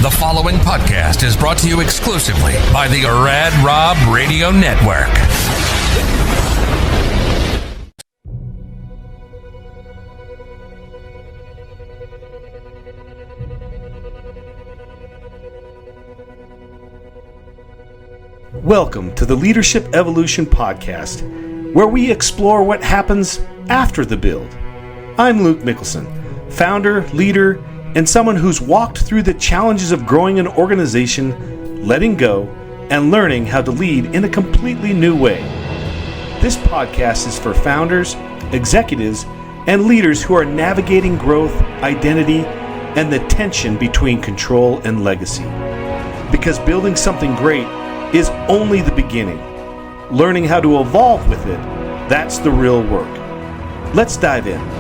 The following podcast is brought to you exclusively by the Rad Rob Radio Network. Welcome to the Leadership Evolution Podcast, where we explore what happens after the build. I'm Luke Mickelson, founder, leader, and someone who's walked through the challenges of growing an organization, letting go, and learning how to lead in a completely new way. This podcast is for founders, executives, and leaders who are navigating growth, identity, and the tension between control and legacy. Because building something great is only the beginning. Learning how to evolve with it, that's the real work. Let's dive in.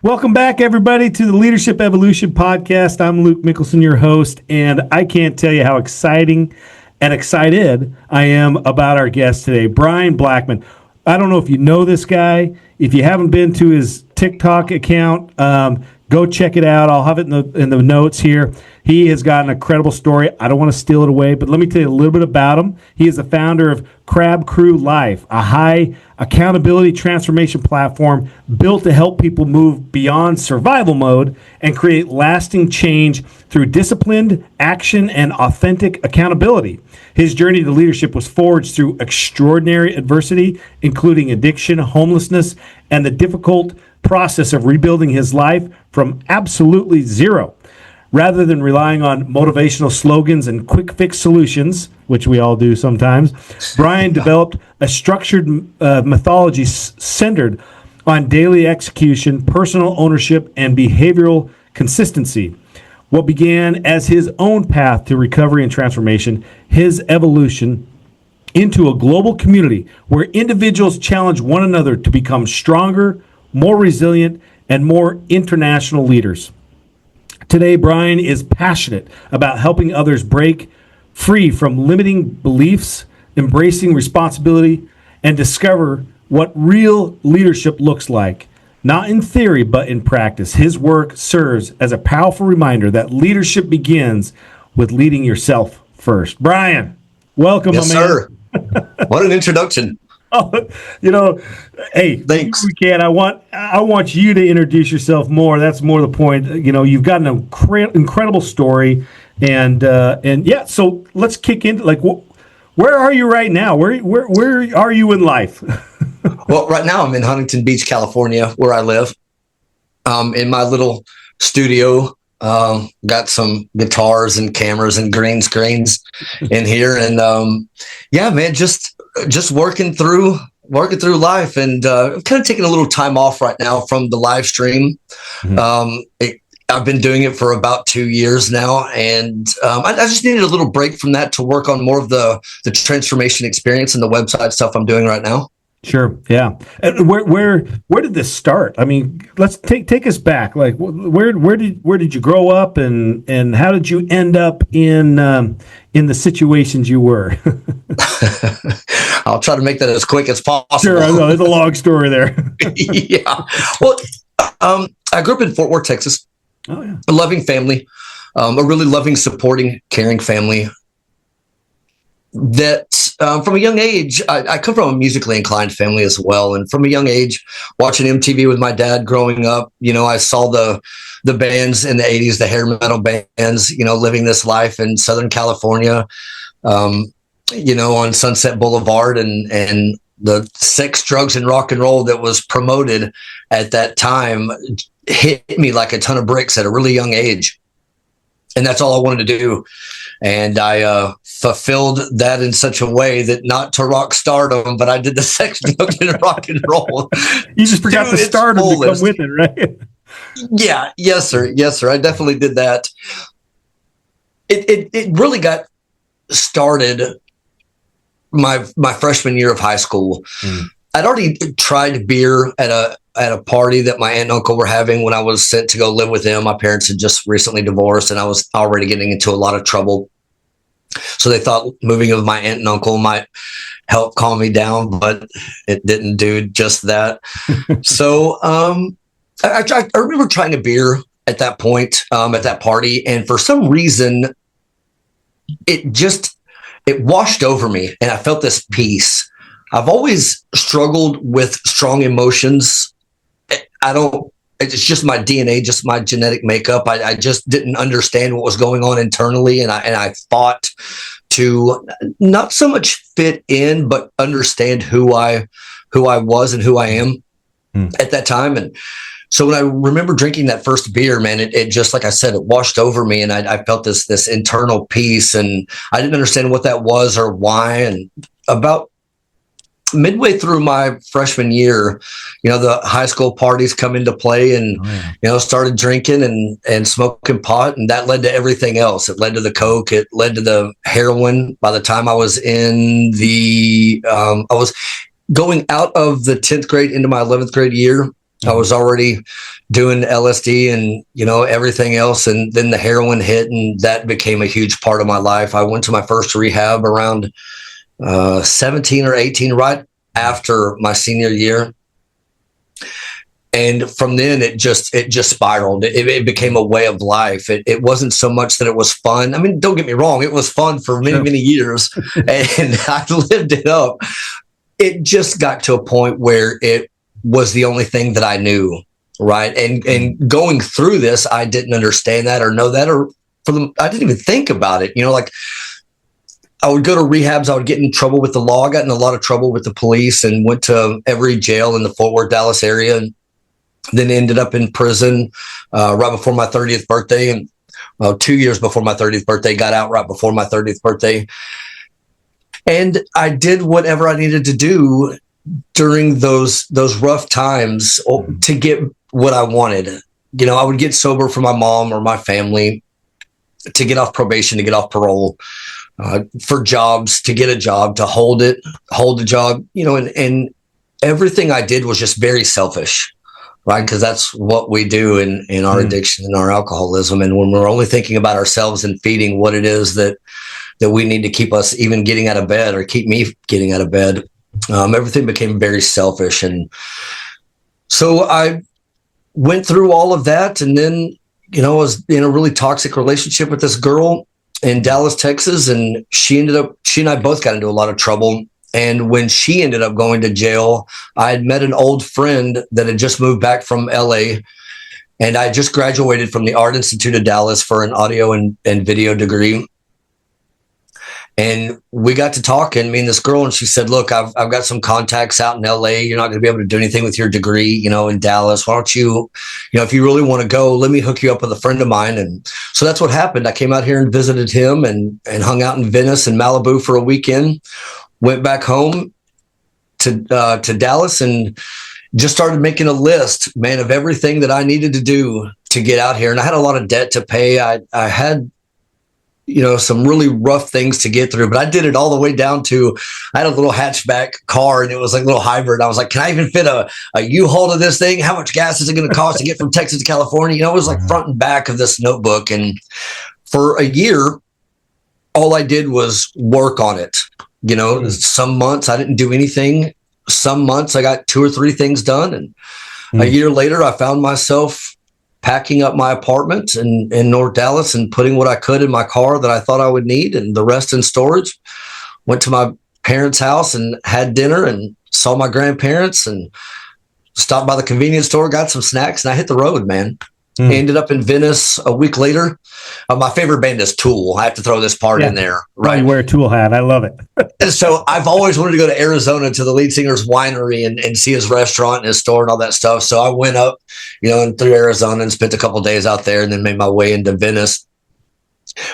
Welcome back, everybody, to the Leadership Evolution Podcast. I'm Luke Mickelson, your host, and I can't tell you how exciting and excited I am about our guest today, Bryan Blackmon. I don't know if you know this guy. If you haven't been to his TikTok account, go check it out. I'll have it in the notes here. He has got an incredible story. I don't want to steal it away, but let me tell you a little bit about him. He is the founder of Crab Crew Life, a high accountability transformation platform built to help people move beyond survival mode and create lasting change through disciplined action and authentic accountability. His journey to leadership was forged through extraordinary adversity, including addiction, homelessness, and the difficult process of rebuilding his life from absolutely zero. Rather than relying on motivational slogans and quick fix solutions, which we all do sometimes, Bryan developed a structured methodology centered on daily execution, personal ownership, and behavioral consistency. What began as his own path to recovery and transformation, his evolution into a global community where individuals challenge one another to become stronger, more resilient, and more international leaders. Today, Bryan is passionate about helping others break free from limiting beliefs, embracing responsibility, and discover what real leadership looks like. Not in theory, but in practice. His work serves as a powerful reminder that leadership begins with leading yourself first. Bryan, welcome, yes, my man. Sir. What an introduction. Oh, hey, thanks. We can. I want you to introduce yourself more. That's more the point. You've got an incredible story, and yeah. So let's kick into where are you right now? Where are you in life? Well, right now I'm in Huntington Beach, California, where I live. In my little studio, got some guitars and cameras and green screens in here, and yeah, man, just working through life, and I'm kind of taking a little time off right now from the live stream. Mm-hmm. I've been doing it for about 2 years now, and I just needed a little break from that to work on more of the transformation experience and the website stuff I'm doing right now. Sure, yeah. And where did this start? I mean, let's take us back. Like, where did you grow up, and how did you end up in the situations you were? I'll try to make that as quick as possible. Sure, I know, there's a long story there. Yeah. Well, I grew up in Fort Worth, Texas. Oh, yeah. A loving family, a really loving, supporting, caring family. That from a young age, I come from a musically inclined family as well. And from a young age, watching MTV with my dad growing up, I saw the bands in the 80s, the hair metal bands, living this life in Southern California, on Sunset Boulevard, and the sex, drugs, and rock and roll that was promoted at that time hit me like a ton of bricks at a really young age. And that's all I wanted to do. And I fulfilled that in such a way that, not to rock stardom, but I did the sex, drugs, and rock and roll. You just forgot the stardom to come with it, right? Yeah. Yes, sir. Yes, sir. I definitely did that. It really got started my freshman year of high school. I'd already tried beer at a party that my aunt and uncle were having when I was sent to go live with them. My parents had just recently divorced, and I was already getting into a lot of trouble. So they thought moving with my aunt and uncle might help calm me down, but it didn't do just that. So I remember trying a beer at that point, at that party, and for some reason, it washed over me, and I felt this peace. I've always struggled with strong emotions. It's just my DNA, just my genetic makeup. I just didn't understand what was going on internally. And I fought to not so much fit in, but understand who I was and who I am at that time. And so when I remember drinking that first beer, man, it just, like I said, it washed over me, and I felt this internal peace, and I didn't understand what that was or why. And about midway through my freshman year, the high school parties come into play, and started drinking and smoking pot, and that led to everything else. It led to the coke. It led to the heroin. By the time I was in I was going out of the 10th grade into my 11th grade year, I was already doing LSD and, everything else. And then the heroin hit, and that became a huge part of my life. I went to my first rehab around 17 or 18, right after my senior year. And from then it just spiraled. It became a way of life. It wasn't so much that it was fun. I mean, don't get me wrong. It was fun for many years, and I lived it up. It just got to a point where it was the only thing that I knew. Right. And going through this, I didn't understand that or know that, I didn't even think about it. Like, I would go to rehabs. I would get in trouble with the law. I got in a lot of trouble with the police and went to every jail in the Fort Worth, Dallas area, and then ended up in prison right before my 30th birthday. And 2 years before my 30th birthday, got out right before my 30th birthday. And I did whatever I needed to do during those rough times to get what I wanted. I would get sober for my mom or my family, to get off probation, to get off parole, for jobs, to get a job, to hold the job, and everything I did was just very selfish, right? Because that's what we do in our addiction and our alcoholism. And when we're only thinking about ourselves and feeding what it is that we need to keep us even getting out of bed, or keep me getting out of bed, everything became very selfish. And so I went through all of that, and then, I was in a really toxic relationship with this girl in Dallas, Texas, and she and I both got into a lot of trouble. And when she ended up going to jail, I had met an old friend that had just moved back from LA, and I just graduated from the Art Institute of Dallas for an audio and video degree. And we got to talking, me and this girl, and she said, "Look, I've got some contacts out in LA. You're not going to be able to do anything with your degree, in Dallas. Why don't you, if you really want to go, let me hook you up with a friend of mine." And so that's what happened. I came out here and visited him, and hung out in Venice and Malibu for a weekend. Went back home to Dallas, and just started making a list, man, of everything that I needed to do to get out here. And I had a lot of debt to pay. I had some really rough things to get through, but I did it all the way down to, I had a little hatchback car, and it was like a little hybrid. I was like, can I even fit a U-Haul to this thing? How much gas is it going to cost to get from Texas to California? It was like front and back of this notebook. And for a year, all I did was work on it. Some months I didn't do anything. Some months I got 2 or 3 things done. And a year later, I found myself packing up my apartment in North Dallas and putting what I could in my car that I thought I would need, and the rest in storage. Went to my parents' house and had dinner, and saw my grandparents, and stopped by the convenience store, got some snacks, and I hit the road, man. Ended up in Venice a week later. My favorite band is Tool. I have to throw this part in there. Right. You wear a Tool hat. I love it. And so I've always wanted to go to Arizona to the lead singer's winery and see his restaurant and his store and all that stuff. So I went up, and through Arizona, and spent a couple of days out there, and then made my way into Venice.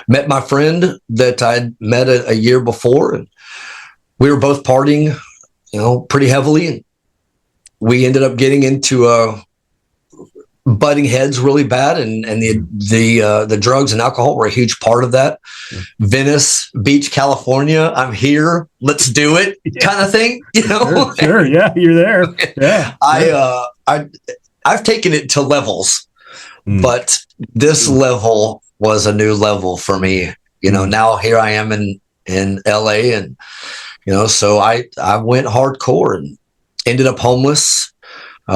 Met my friend that I'd met a year before, and we were both partying, pretty heavily. And we ended up getting into butting heads really bad, and the drugs and alcohol were a huge part of that. Venice Beach, California, I'm here, let's do it, kind of thing, Sure, yeah, you're there. Yeah. I've taken it to levels, but this level was a new level for me. now here I am in LA, and, so I went hardcore and ended up homeless.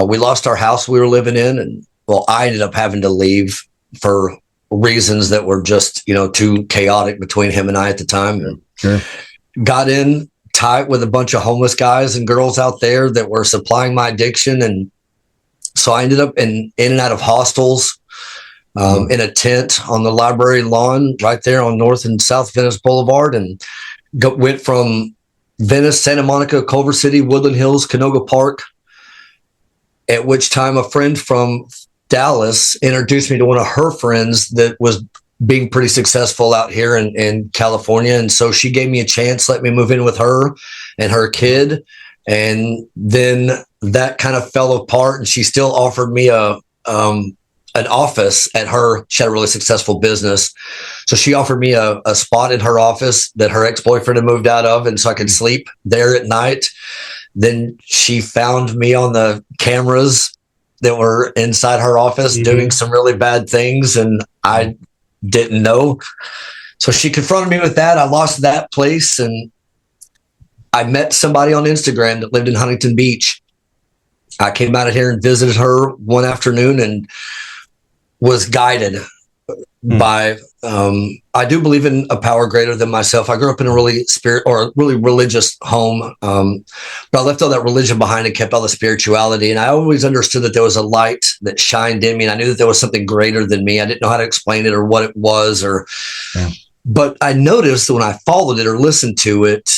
We lost our house we were living in, and I ended up having to leave for reasons that were just, too chaotic between him and I at the time. And Sure. got in tight with a bunch of homeless guys and girls out there that were supplying my addiction. And so I ended up in and out of hostels, in a tent on the library lawn right there on North and South Venice Boulevard, and went from Venice, Santa Monica, Culver City, Woodland Hills, Canoga Park, at which time a friend from Dallas introduced me to one of her friends that was being pretty successful out here in California. And so she gave me a chance, let me move in with her and her kid. And then that kind of fell apart, and she still offered me an office at her. She had a really successful business. So she offered me a spot in her office that her ex-boyfriend had moved out of. And so I could sleep there at night. Then she found me on the cameras that were inside her office doing some really bad things, and I didn't know. So she confronted me with that. I lost that place, and I met somebody on Instagram that lived in Huntington Beach. I came out of here and visited her one afternoon and was guided by, I do believe in a power greater than myself. I grew up in a really religious home, but I left all that religion behind and kept all the spirituality. And I always understood that there was a light that shined in me, and I knew that there was something greater than me. I didn't know how to explain it or what it was, but I noticed that when I followed it or listened to it,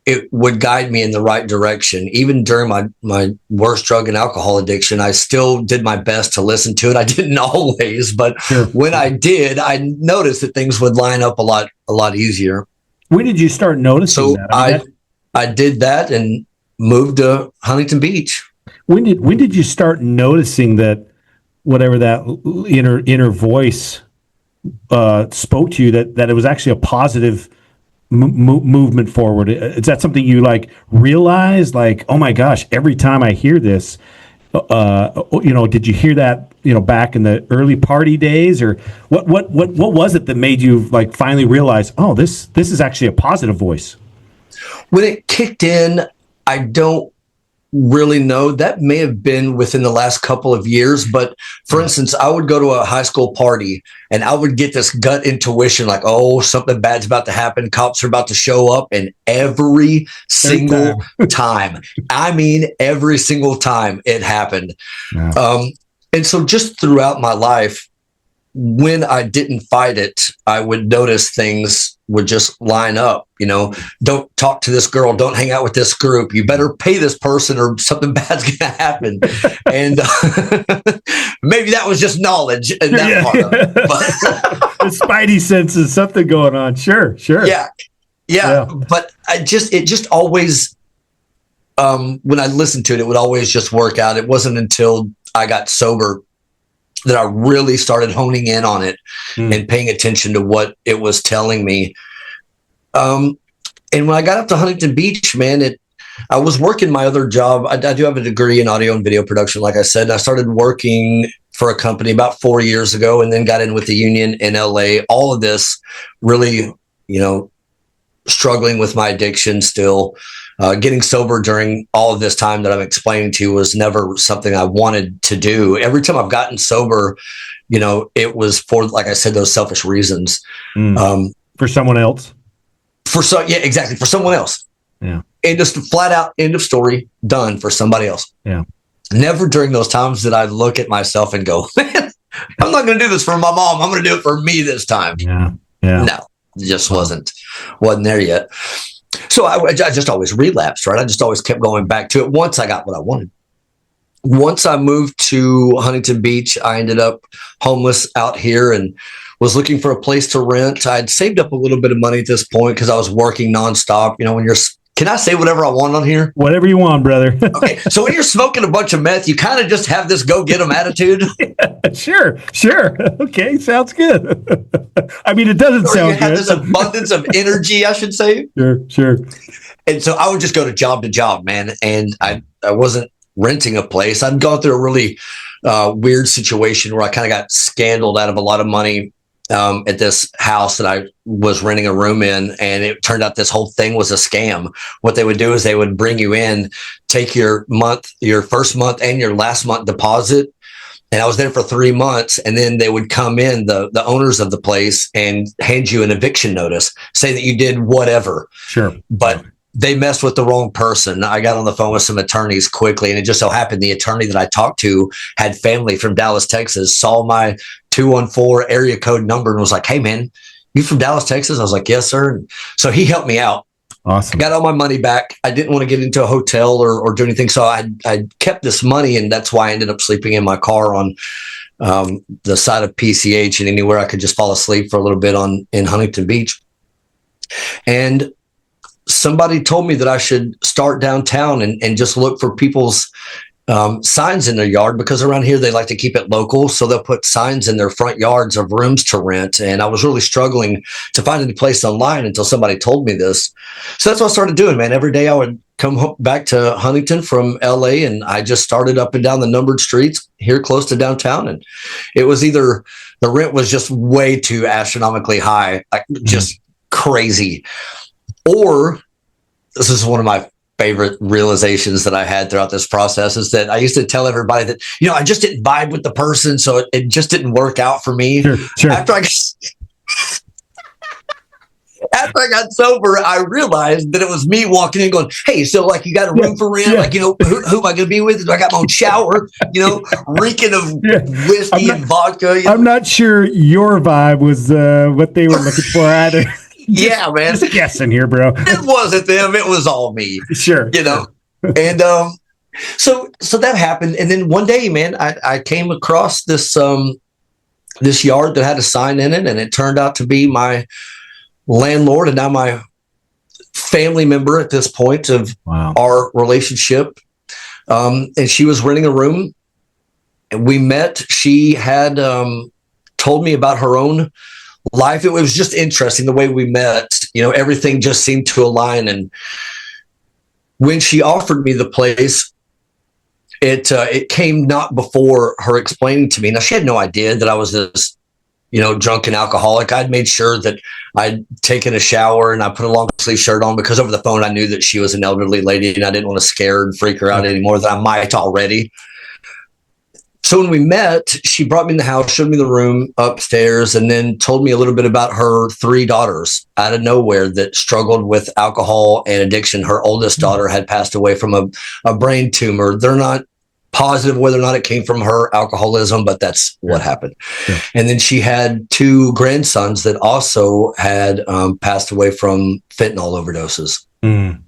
it would guide me in the right direction. Even during my worst drug and alcohol addiction, I still did my best to listen to it. I didn't always, but when I did, I noticed that things would line up a lot easier. When did you start noticing that? I did that and moved to Huntington Beach. When did you start noticing that whatever that inner voice spoke to you, that it was actually a positive movement forward? Is that something you realized, oh my gosh, every time I hear this, did you hear that, back in the early party days, or what was it that made you finally realize, oh, this is actually a positive voice? When it kicked in, I don't really know. That may have been within the last couple of years. But for instance, I would go to a high school party and I would get this gut intuition, oh, something bad's about to happen. Cops are about to show up. And every single time, I mean, every single time it happened. Yeah. And so just throughout my life, when I didn't fight it, I would notice things would just line up. Don't talk to this girl. Don't hang out with this group. You better pay this person or something bad's going to happen. And maybe that was just knowledge in that part of it. But the spidey senses, something going on. Sure. Yeah. But it just always, when I listened to it, it would always just work out. It wasn't until I got sober that I really started honing in on it and paying attention to what it was telling me. And when I got up to Huntington Beach, man, I was working my other job. I do have a degree in audio and video production, like I said. And I started working for a company about 4 years ago, and then got in with the union in LA. All of this really, struggling with my addiction still. Getting sober during all of this time that I'm explaining to you was never something I wanted to do. Every time I've gotten sober, it was for, like I said, those selfish reasons. For someone else? Exactly. For someone else. Yeah. And just flat out, end of story, done, for somebody else. Yeah. Never during those times did I look at myself and go, man, I'm not going to do this for my mom. I'm going to do it for me this time. Yeah. No, it just wasn't there yet. So I just always relapsed, right? I just always kept going back to it once I got what I wanted. Once I moved to Huntington Beach, I ended up homeless out here and was looking for a place to rent. I'd saved up a little bit of money at this point because I was working nonstop. Can I say whatever I want on here? Whatever you want, brother. Okay. So when you're smoking a bunch of meth, you kind of just have this go get 'em attitude. Sure. Okay. Sounds good. I mean, it doesn't sound you have good. this abundance of energy, I should say. Sure. And so I would just go to job, man. And I wasn't renting a place. I'd gone through a really weird situation where I kind of got scandaled out of a lot of money at this house that I was renting a room in, and it turned out this whole thing was a scam. What they would do is they would bring you in, take your first month and your last month deposit. And I was there for 3 months, and then they would come in, the owners of the place, and hand you an eviction notice, say that you did whatever. Sure. But they messed with the wrong person. I got on the phone with some attorneys quickly, and it just so happened the attorney that I talked to had family from Dallas, Texas, saw my 214 area code number and was like, "Hey man, you from Dallas, Texas?" I was like, "Yes, sir." And so he helped me out. Awesome. Got all my money back. I didn't want to get into a hotel or do anything. So I kept this money, and that's why I ended up sleeping in my car on the side of PCH and anywhere I could just fall asleep for a little bit in Huntington Beach. And somebody told me that I should start downtown and just look for people's signs in their yard, because around here they like to keep it local. So they'll put signs in their front yards of rooms to rent. And I was really struggling to find any place online until somebody told me this. So that's what I started doing, man. Every day I would come back to Huntington from LA, and I just started up and down the numbered streets here close to downtown. And it was either the rent was just way too astronomically high, like just crazy, or this is one of my favorite realizations that I had throughout this process, is that I used to tell everybody that, I just didn't vibe with the person. So it just didn't work out for me. Sure. After I got sober, I realized that it was me walking in going, "Hey, so like you got a room for rent? Yeah. Like, who am I going to be with? Do I got my own shower? Reeking of whiskey and vodka." I'm not sure your vibe was what they were looking for either. Yeah, man. Just guessing here, bro. It wasn't them. It was all me. Sure. And so that happened. And then one day, man, I came across this yard that had a sign in it, and it turned out to be my landlord and now my family member at this point of our relationship. And she was renting a room, and we met. She had told me about her own life. It was just interesting the way we met. Everything just seemed to align. And when she offered me the place, it came not before her explaining to me. Now, she had no idea that I was this, drunken alcoholic. I'd made sure that I'd taken a shower and I put a long sleeve shirt on, because over the phone I knew that she was an elderly lady and I didn't want to scare her and freak her out any more than I might already. So when we met, she brought me in the house, showed me the room upstairs, and then told me a little bit about her 3 daughters out of nowhere that struggled with alcohol and addiction. Her oldest daughter had passed away from a brain tumor. They're not positive whether or not it came from her alcoholism, but that's what happened. Yeah. And then she had 2 grandsons that also had passed away from fentanyl overdoses. Mm.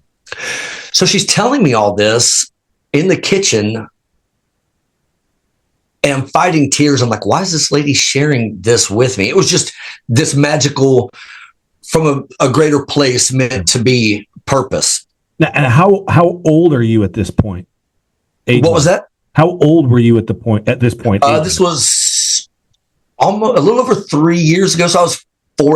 So she's telling me all this in the kitchen, and I'm fighting tears. I'm like, why is this lady sharing this with me? It was just this magical, from a greater place, meant to be purpose. Now, and how old are you at this point? What was that? How old were you at this point? This was almost a little over 3 years ago. So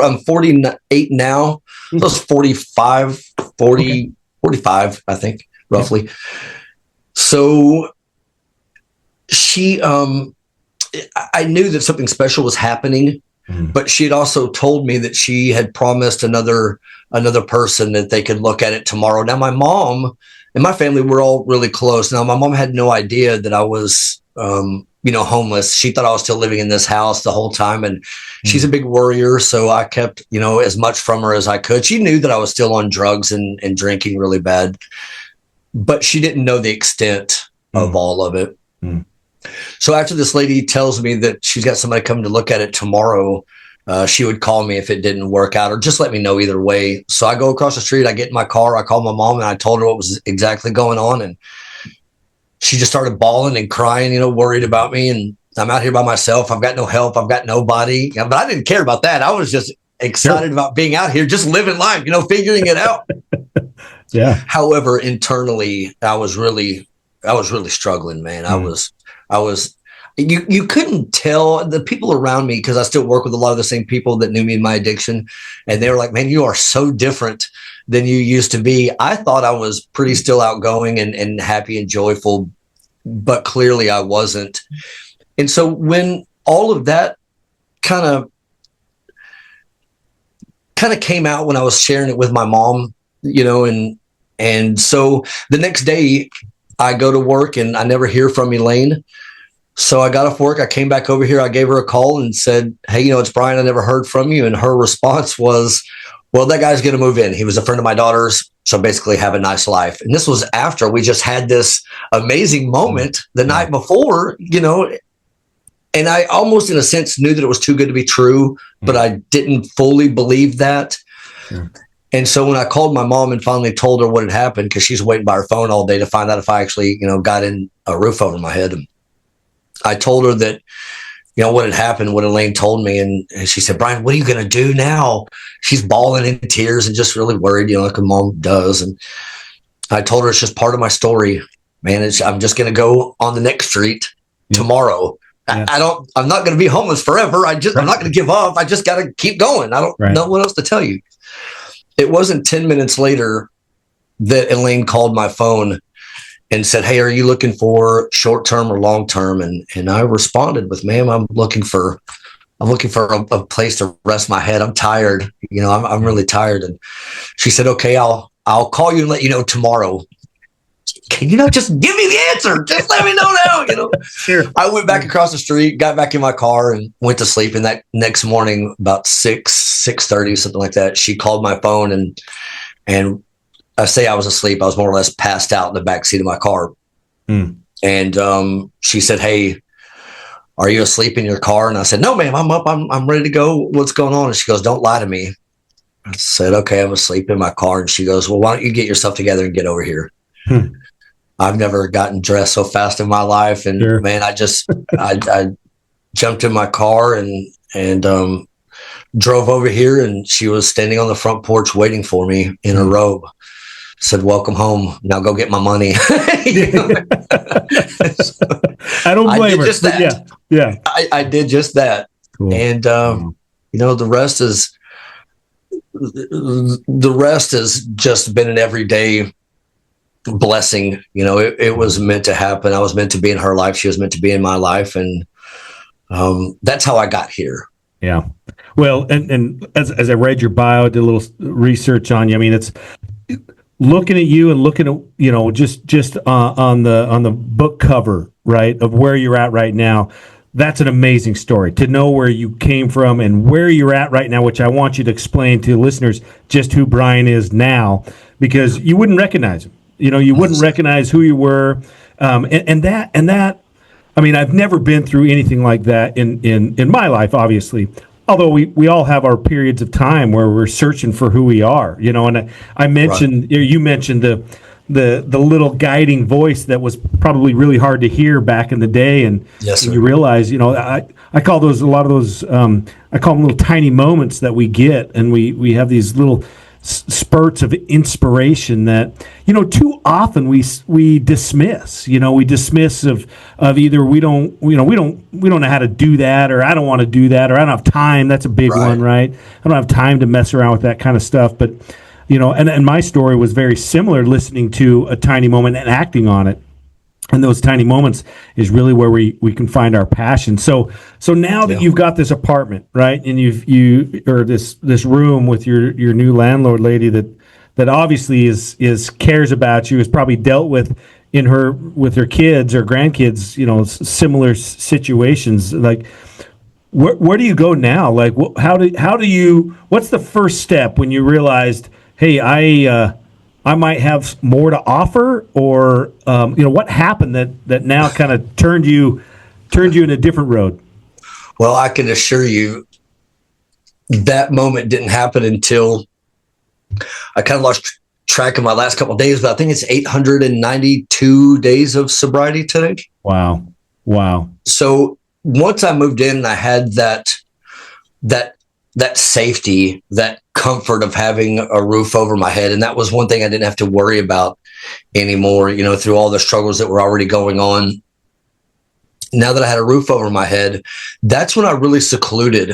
I'm 48 now. So I was 45, 45, I think, roughly. So she, I knew that something special was happening, but she had also told me that she had promised another person that they could look at it tomorrow. Now, my mom and my family were all really close. Now, my mom had no idea that I was, homeless. She thought I was still living in this house the whole time. And she's a big worrier. So I kept, as much from her as I could. She knew that I was still on drugs and drinking really bad, but she didn't know the extent of all of it. So after this lady tells me that she's got somebody coming to look at it tomorrow, she would call me if it didn't work out, or just let me know either way. So I go across the street, I get in my car, I call my mom, and I told her what was exactly going on. And she just started bawling and crying, worried about me. And I'm out here by myself. I've got no help. I've got nobody. But I didn't care about that. I was just excited about being out here, just living life, figuring it out. Yeah. However, internally, I was really struggling, man. I was, you couldn't tell the people around me, because I still work with a lot of the same people that knew me in my addiction. And they were like, man, you are so different than you used to be. I thought I was pretty still outgoing and happy and joyful, but clearly I wasn't. And so when all of that kind of kind of came out when I was sharing it with my mom, and so the next day I go to work and I never hear from Elaine. So I got off work. I came back over here. I gave her a call and said, hey, it's Bryan. I never heard from you. And her response was, well, that guy's going to move in. He was a friend of my daughter's. So basically have a nice life. And this was after we just had this amazing moment the night before, and I almost in a sense knew that it was too good to be true, but I didn't fully believe that. Sure. And so when I called my mom and finally told her what had happened, because she's waiting by her phone all day to find out if I actually, got in a roof over my head. And I told her that, what had happened, what Elaine told me. And she said, Bryan, what are you going to do now? She's bawling in tears and just really worried, like a mom does. And I told her it's just part of my story, man. I'm just going to go on the next street tomorrow. Yeah. I'm not going to be homeless forever. I'm not going to give up. I just got to keep going. I don't know what else to tell you. It wasn't 10 minutes later that Elaine called my phone and said, hey, are you looking for short-term or long-term? And I responded with, ma'am, I'm looking for a place to rest my head. I'm tired. I'm really tired. And she said, okay, I'll call you and let you know tomorrow. Can you not just give me the answer? Just let me know now. Sure. I went back across the street, got back in my car and went to sleep. And that next morning, about 6:30, something like that, she called my phone and I say I was asleep. I was more or less passed out in the back seat of my car. And she said, hey, are you asleep in your car? And I said, no, ma'am, I'm up. I'm ready to go. What's going on? And she goes, don't lie to me. I said, okay, I'm asleep in my car. And she goes, well, why don't you get yourself together and get over here? I've never gotten dressed so fast in my life. And sure. Man, I jumped in my car and drove over here, and she was standing on the front porch waiting for me in a robe. Said, welcome home. Now go get my money. I don't blame her. Just that. Yeah. I did just that. Cool. And, the rest has just been an everyday blessing. It was meant to happen. I was meant to be in her life. She was meant to be in my life. And that's how I got here. Yeah. Well, and as I read your bio, did a little research on you. I mean, it's looking at you and looking at, just on the book cover, right, of where you're at right now. That's an amazing story to know where you came from and where you're at right now, which I want you to explain to listeners just who Bryan is now, because you wouldn't recognize him. You wouldn't recognize who you were. And that, I mean, I've never been through anything like that in my life, obviously. Although we all have our periods of time where we're searching for who we are, and I mentioned, you mentioned the little guiding voice that was probably really hard to hear back in the day. And yes, you realize, I call those, a lot of those, I call them little tiny moments that we get. And we have these little spurts of inspiration that, too often we dismiss, of either we don't know how to do that, or I don't want to do that, or I don't have time. That's a big one, right? I don't have time to mess around with that kind of stuff. But, and my story was very similar, listening to a tiny moment and acting on it. And those tiny moments is really where we can find our passion. So now that you've got this apartment, right, and or this room with your new landlord lady that obviously is cares about you, has probably dealt with her kids or grandkids, similar situations. Like, where do you go now? Like, how do you? What's the first step when you realized, hey, I might have more to offer, or what happened that now kind of turned you in a different road? Well, I can assure you that moment didn't happen until I kind of lost track of my last couple of days, but I think it's 892 days of sobriety today. Wow. So once I moved in, I had that safety, that comfort of having a roof over my head. And that was one thing I didn't have to worry about anymore, through all the struggles that were already going on. Now that I had a roof over my head, that's when I really secluded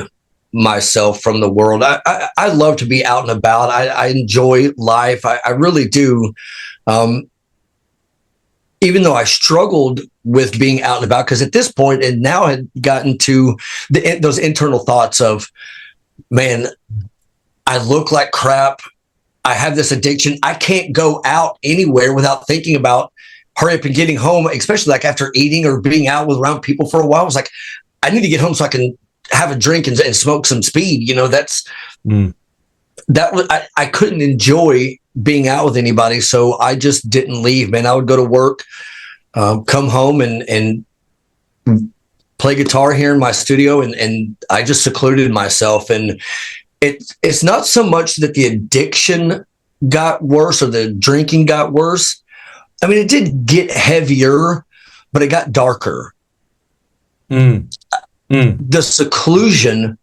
myself from the world. I love to be out and about. I enjoy life. I really do. Even though I struggled with being out and about, because at this point, and now had gotten to those internal thoughts of, man, I look like crap. I have this addiction. I can't go out anywhere without thinking about hurry up and getting home, especially like after eating or being out with around people for a while. I was like, I need to get home so I can have a drink and smoke some speed. That was, I couldn't enjoy being out with anybody. So I just didn't leave, man. I would go to work, come home and play guitar here in my studio. And I just secluded myself. And it's not so much that the addiction got worse or the drinking got worse. I mean, it did get heavier, but it got darker. The seclusion,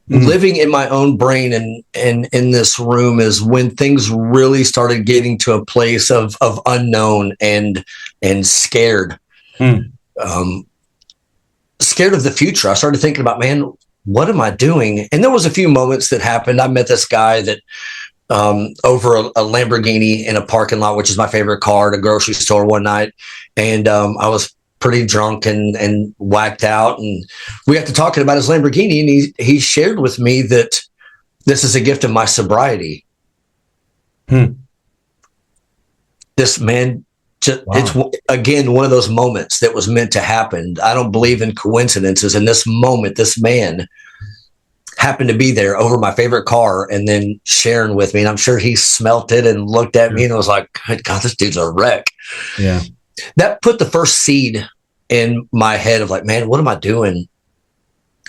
living in my own brain and in this room is when things really started getting to a place of unknown and scared. Scared of the future. I started thinking about, man, what am I doing? And there was a few moments that happened. I met this guy that over a Lamborghini in a parking lot, which is my favorite car, at a grocery store one night. And I was pretty drunk and whacked out. And we got to talking about his Lamborghini. And he shared with me that this is a gift of my sobriety. This man, it's again, one of those moments that was meant to happen. I don't believe in coincidences. In this moment, this man happened to be there over my favorite car and then sharing with me. And I'm sure he smelt it and looked at me and was like, good God, this dude's a wreck. Yeah. That put the first seed in my head of like, man, what am I doing?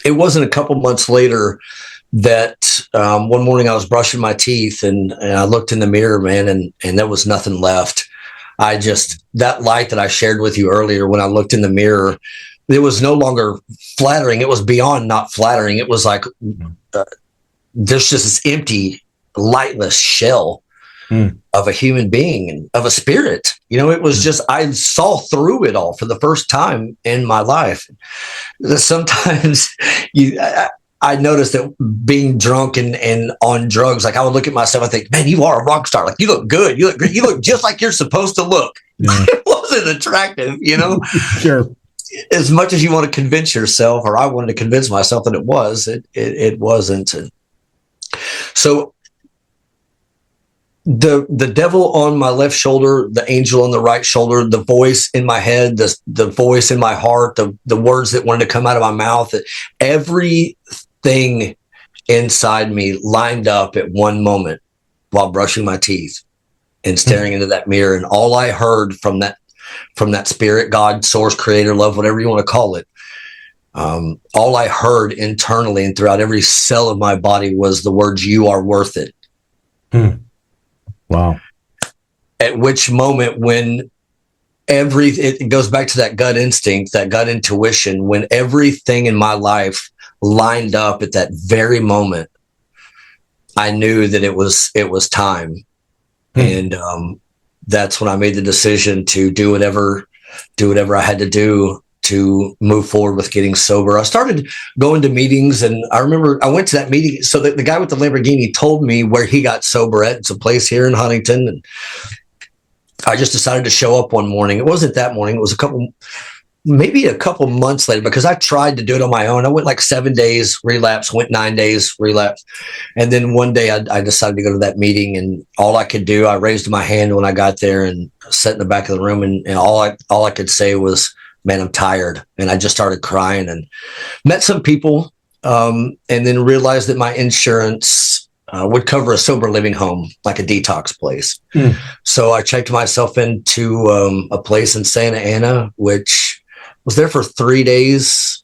It wasn't a couple months later that one morning I was brushing my teeth and I looked in the mirror, man, and there was nothing left. That light that I shared with you earlier, when I looked in the mirror, it was no longer flattering. It was beyond not flattering. It was like there's just this empty, lightless shell of a human being and of a spirit. It was just, I saw through it all for the first time in my life. Sometimes I noticed that being drunk and on drugs, like I would look at myself and think, man, you are a rock star. Like you look good. You look great. You look just like you're supposed to look. Yeah. It wasn't attractive, Sure. As much as you want to convince yourself, or I wanted to convince myself that it was, it wasn't. And so the devil on my left shoulder, the angel on the right shoulder, the voice in my head, the voice in my heart, the words that wanted to come out of my mouth, everything inside me lined up at one moment while brushing my teeth and staring into that mirror. And all I heard from that spirit, God, source, creator, love, whatever you want to call it, all I heard internally and throughout every cell of my body was the words, you are worth it. Wow. At which moment, when it goes back to that gut instinct, that gut intuition, when everything in my life lined up at that very moment, I knew that it was time. And that's when I made the decision to do whatever I had to do to move forward with getting sober. I started going to meetings, and I remember I went to that meeting. So the guy with the Lamborghini told me where he got sober at. It's a place here in Huntington. And I just decided to show up one morning. It wasn't that morning. It was maybe a couple months later, because I tried to do it on my own. I went like 7 days, relapse, went 9 days, relapse. And then one day I decided to go to that meeting, and all I could do, I raised my hand when I got there and sat in the back of the room. And all I could say was, man, I'm tired. And I just started crying and met some people, and then realized that my insurance would cover a sober living home, like a detox place. So I checked myself into a place in Santa Ana, which was there for 3 days.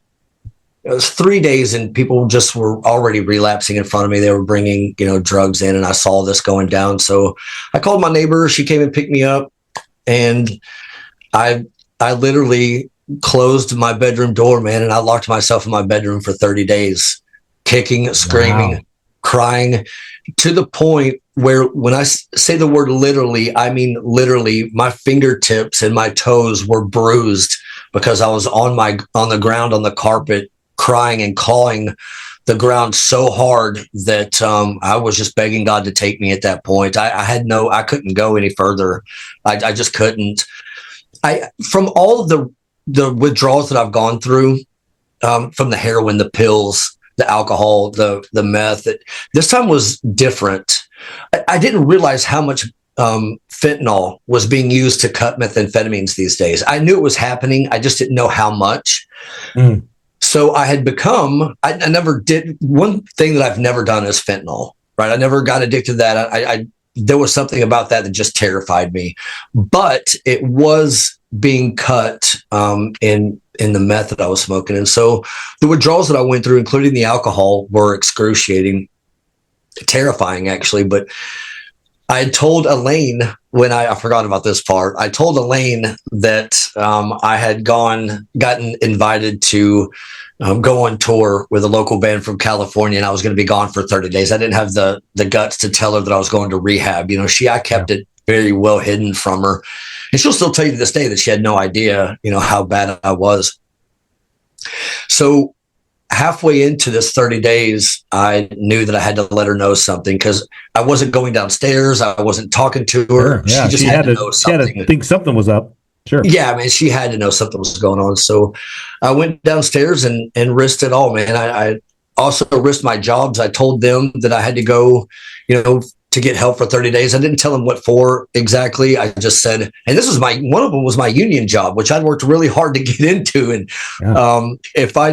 It was 3 days, and people just were already relapsing in front of me. They were bringing, drugs in, and I saw this going down. So I called my neighbor. She came and picked me up, and I literally closed my bedroom door, man, and I locked myself in my bedroom for 30 days, kicking, screaming, crying, to the point where when I say the word literally, I mean literally, my fingertips and my toes were bruised because I was on the ground on the carpet, crying and clawing the ground so hard that I was just begging God to take me at that point. I couldn't go any further. I just couldn't. From all of the withdrawals that I've gone through, from the heroin, the pills, the alcohol, the meth. This time was different. I didn't realize how much fentanyl was being used to cut methamphetamines these days. I knew it was happening. I just didn't know how much. So I had become, I never did, one thing that I've never done is fentanyl, right? I never got addicted to that. There was something about that just terrified me, but it was being cut in the meth that I was smoking. And so the withdrawals that I went through, including the alcohol, were excruciating, terrifying actually. But I had told Elaine when I forgot about this part. I told Elaine that I had gotten invited to go on tour with a local band from California, and I was going to be gone for 30 days. I didn't have the guts to tell her that I was going to rehab. I kept it very well hidden from her, and she'll still tell you to this day that she had no idea, how bad I was. So halfway into this 30 days, I knew that I had to let her know something, because I wasn't going downstairs. I wasn't talking to her. Sure, yeah, she just had to know something. She had to think something was up. Sure. Yeah, man, she had to know something was going on. So I went downstairs and risked it all, man. I also risked my jobs. I told them that I had to go, to get help for 30 days. I didn't tell them what for exactly. I just said, and this was one of them was my union job, which I'd worked really hard to get into. And if I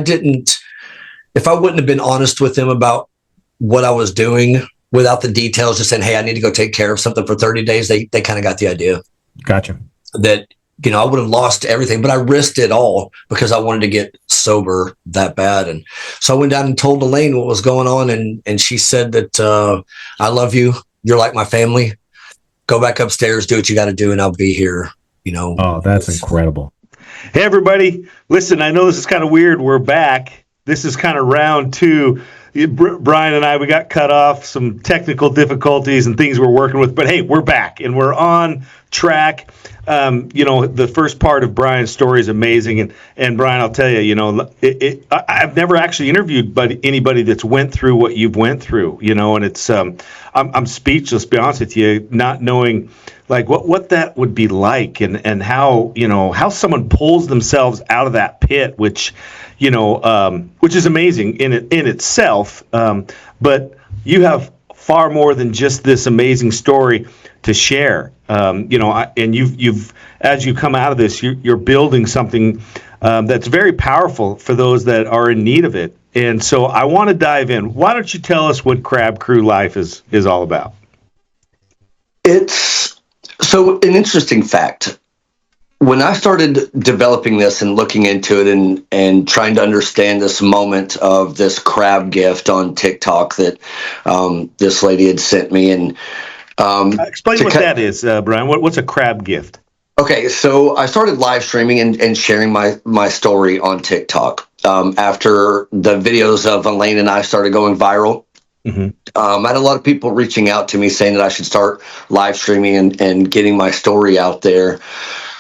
wouldn't have been honest with them about what I was doing without the details, just saying, hey, I need to go take care of something for 30 days, they kind of got the idea. Gotcha. That, I would have lost everything, but I risked it all because I wanted to get sober that bad. And so I went down and told Elaine what was going on. And she said that, I love you. You're like my family. Go back upstairs, do what you got to do, and I'll be here, Oh, that's incredible. Hey, everybody. Listen, I know this is kind of weird. We're back. This is kind of round two. Bryan and I, we got cut off, some technical difficulties and things we're working with. But, hey, we're back, and we're on track. The first part of Bryan's story is amazing. And Bryan, I'll tell you, I've never actually interviewed anybody that's went through what you've went through, and it's I'm speechless, to be honest with you, not knowing like what that would be like and how, how someone pulls themselves out of that pit, which is amazing in itself. But you have far more than just this amazing story to share. And you've as you come out of this, you're building something that's very powerful for those that are in need of it. And so I want to dive in. Why don't you tell us what Crab Crew Life is all about? It's so an interesting fact. When I started developing this and looking into it and trying to understand this moment of this crab gift on TikTok that this lady had sent me, and explain what that is, Bryan. What's a crab gift? Okay, so I started live streaming and sharing my story on TikTok after the videos of Elaine and I started going viral. Mm-hmm. I had a lot of people reaching out to me saying that I should start live streaming and getting my story out there.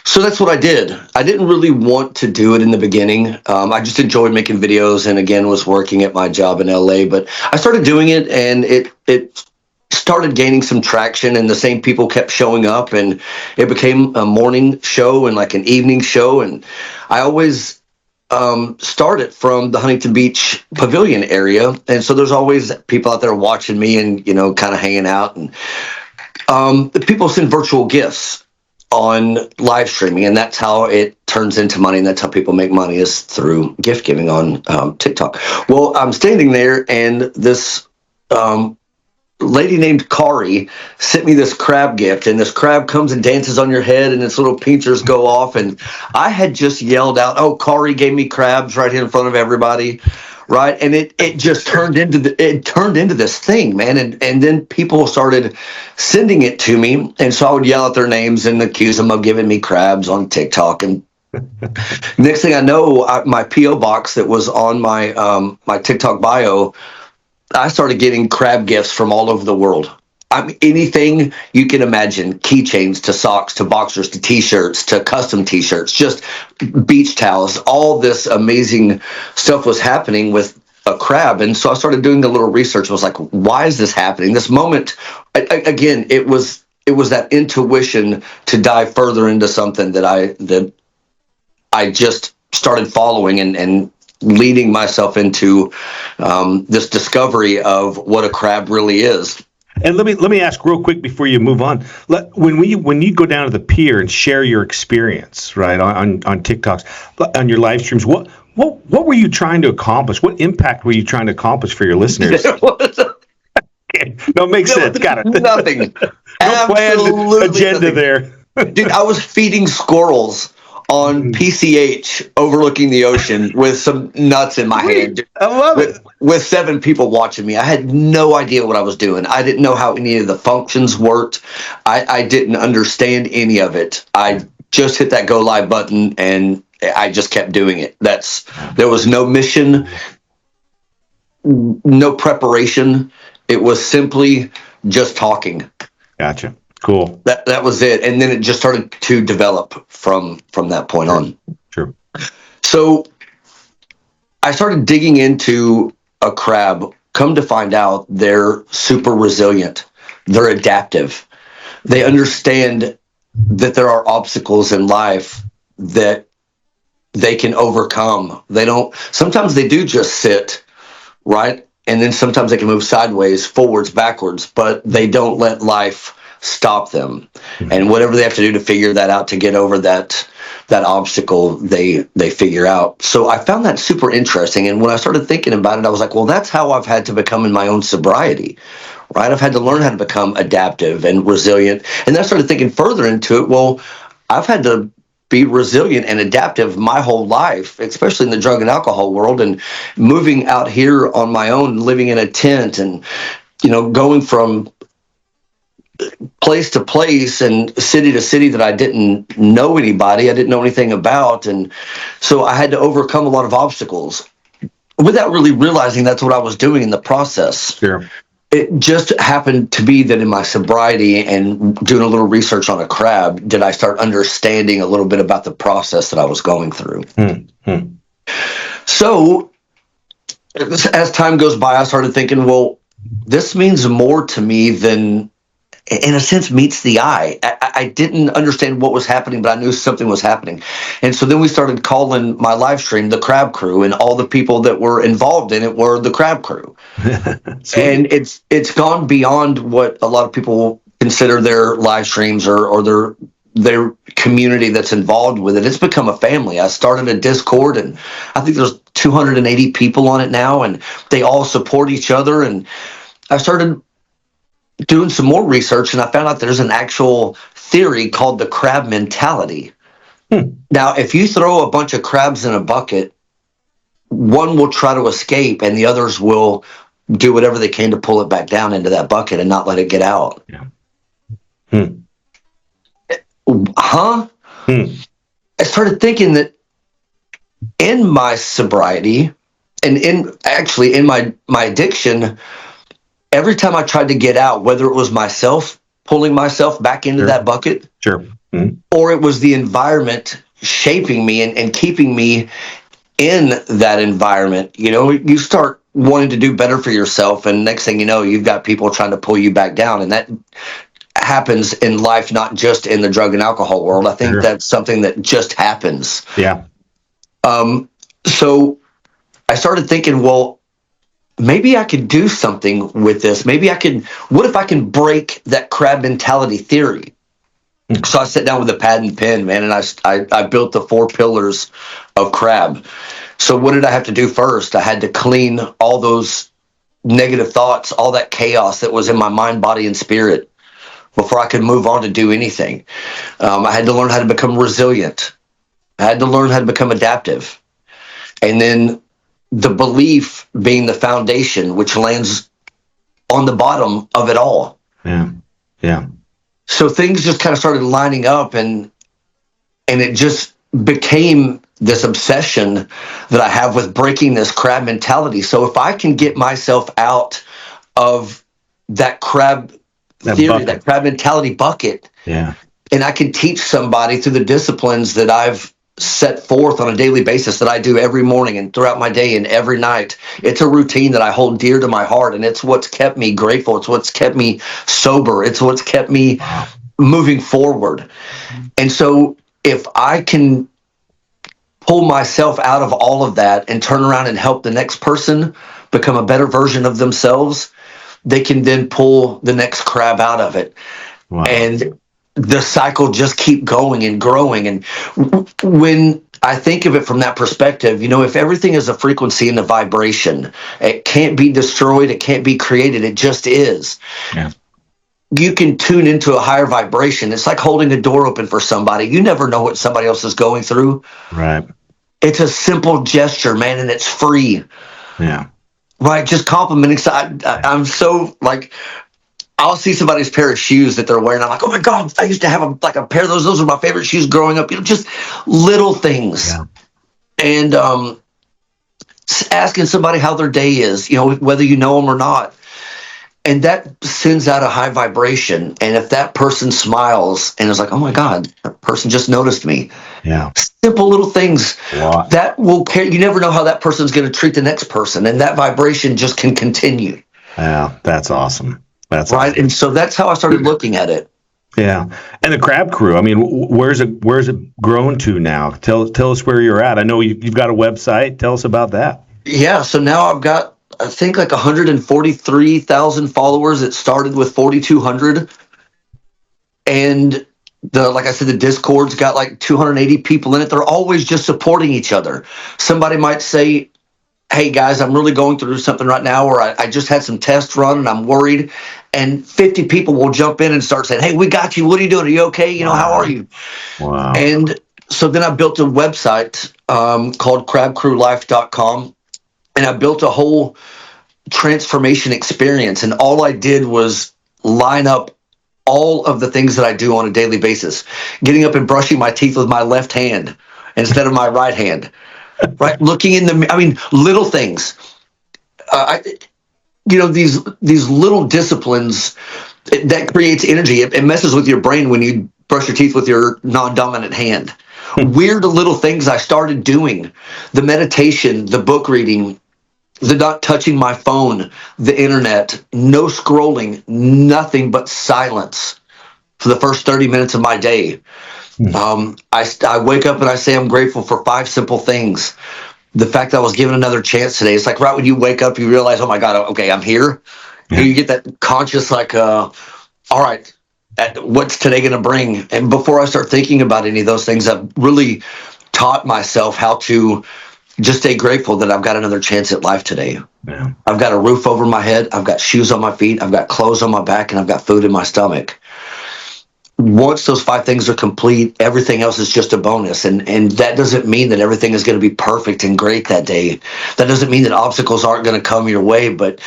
So that's what I did. I didn't really want to do it in the beginning. I just enjoyed making videos and, again, was working at my job in LA. But I started doing it, and it started gaining some traction, and the same people kept showing up, and it became a morning show and like an evening show. And I always started from the Huntington Beach Pavilion area. And so there's always people out there watching me and, kind of hanging out. And the people send virtual gifts on live streaming, and that's how it turns into money, and that's how people make money, is through gift giving on TikTok. Well, I'm standing there, and this lady named Kari sent me this crab gift, and this crab comes and dances on your head, and its little pincers go off, and I had just yelled out, "Oh, Kari gave me crabs," right here in front of everybody. Right. And it just turned into this thing, man. And then people started sending it to me. And so I would yell out their names and accuse them of giving me crabs on TikTok. And next thing I know, my P.O. box that was on my TikTok bio, I started getting crab gifts from all over the world. I mean, anything you can imagine, keychains to socks to boxers to T-shirts to custom T-shirts, just beach towels. All this amazing stuff was happening with a crab. And so I started doing a little research. I was like, why is this happening? This moment, again, it was that intuition to dive further into something that I just started following and leading myself into this discovery of what a crab really is. And let me ask real quick before you move on. When you go down to the pier and share your experience, right, on TikToks, on your live streams, what were you trying to accomplish? What impact were you trying to accomplish for your listeners? No, it makes sense. Got it. Nothing. No planned agenda nothing. there. Dude, I was feeding squirrels on PCH overlooking the ocean with some nuts in my hand. Dude. I love it. With 7 people watching me. I had no idea what I was doing. I didn't know how any of the functions worked. I didn't understand any of it. I just hit that go live button and I just kept doing it. There was no mission, no preparation. It was simply just talking. Gotcha. Cool. That was it. And then it just started to develop from that point on. True. So I started digging into a crab. Come to find out, they're super resilient. They're adaptive. They understand that there are obstacles in life that they can overcome. Sometimes they do just sit, right? And then sometimes they can move sideways, forwards, backwards, but they don't let life stop them. And whatever they have to do to figure that out, to get over that obstacle, they figure out. So I found that super interesting. And when I started thinking about it, I was like, well, that's how I've had to become in my own sobriety, right? I've had to learn how to become adaptive and resilient. And then I started thinking further into it. Well, I've had to be resilient and adaptive my whole life, especially in the drug and alcohol world, and moving out here on my own, living in a tent and, going from place to place and city to city that I didn't know anybody, I didn't know anything about. And so I had to overcome a lot of obstacles without really realizing that's what I was doing in the process. Sure. It just happened to be that in my sobriety and doing a little research on a crab, did I start understanding a little bit about the process that I was going through. So as time goes by, I started thinking, well, this means more to me than, in a sense, meets the eye. I didn't understand what was happening, but I knew something was happening. And so then we started calling my live stream the Crab Crew, and all the people that were involved in it were the Crab Crew. And it's gone beyond what a lot of people consider their live streams or their community that's involved with it. It's become a family. I started a Discord, and I think there's 280 people on it now, and they all support each other. And I started doing some more research, and I found out there's an actual theory called the crab mentality. Now, if you throw a bunch of crabs in a bucket, one will try to escape and the others will do whatever they can to pull it back down into that bucket and not let it get out. I started thinking that in my sobriety and in my addiction, every time I tried to get out, whether it was myself pulling myself back into that bucket, or it was the environment shaping me and keeping me in that environment, you start wanting to do better for yourself. And next thing you know, you've got people trying to pull you back down. And that happens in life, not just in the drug and alcohol world. I think that's something that just happens. So I started thinking, well, maybe I could do something with this. What if I can break that crab mentality theory? So I sat down with a pad and pen, man, and I built the 4 pillars of crab. So what did I have to do first? I had to clean all those negative thoughts, all that chaos that was in my mind, body, and spirit before I could move on to do anything. I had to learn how to become resilient. I had to learn how to become adaptive. And then the belief being the foundation, which lands on the bottom of it all. So things just kind of started lining up, and it just became this obsession that I have with breaking this crab mentality. So if I can get myself out of that crab theory, that crab mentality bucket, and I can teach somebody through the disciplines that I've set forth on a daily basis, that I do every morning and throughout my day and every night. It's a routine that I hold dear to my heart, and it's what's kept me grateful. It's what's kept me sober. It's what's kept me moving forward. And so if I can pull myself out of all of that and turn around and help the next person become a better version of themselves, they can then pull the next crab out of it. Wow. And the cycle just keep going and growing. And when I think of it from that perspective, if everything is a frequency and a vibration, it can't be destroyed, it can't be created, it just is. Yeah. You can tune into a higher vibration. It's like holding a door open for somebody. You never know what somebody else is going through. Right. It's a simple gesture, man, and it's free. Yeah. Right. Just complimenting. I'm so like, I'll see somebody's pair of shoes that they're wearing. I'm like, oh my God, I used to have a pair of those. Those were my favorite shoes growing up. Just little things. Yeah. And asking somebody how their day is, whether you know them or not. And that sends out a high vibration. And if that person smiles and is like, oh my God, that person just noticed me. Yeah. Simple little things that will carry. You never know how that person's going to treat the next person. And that vibration just can continue. Yeah, that's awesome. That's right. Awesome. And so that's how I started looking at it. Yeah. And the Crab Crew, I mean, where's it grown to now? Tell us where you're at. I know you've got a website. Tell us about that. Yeah. So now I've got, I think, like 143,000 followers. It started with 4,200. And like I said, the Discord's got like 280 people in it. They're always just supporting each other. Somebody might say, hey guys, I'm really going through something right now, or I just had some tests run and I'm worried. And 50 people will jump in and start saying, hey, we got you. What are you doing? Are you okay? How are you? Wow. And so then I built a website called crabcrewlife.com. And I built a whole transformation experience. And all I did was line up all of the things that I do on a daily basis. Getting up and brushing my teeth with my left hand instead of my right hand. Right? Looking in little things. These little disciplines that creates energy. It messes with your brain when you brush your teeth with your non-dominant hand. Weird little things I started doing. The meditation, the book reading, the not touching my phone, the internet, no scrolling, nothing but silence for the first 30 minutes of my day. I wake up and I say I'm grateful for 5 simple things. The fact that I was given another chance today. It's like right when you wake up, you realize, oh my God, okay, I'm here. Yeah. You get that conscious all right, what's today going to bring? And before I start thinking about any of those things, I've really taught myself how to just stay grateful that I've got another chance at life today. Yeah. I've got a roof over my head. I've got shoes on my feet. I've got clothes on my back, and I've got food in my stomach. Once those 5 things are complete, everything else is just a bonus. And that doesn't mean that everything is going to be perfect and great that day. That doesn't mean that obstacles aren't going to come your way, but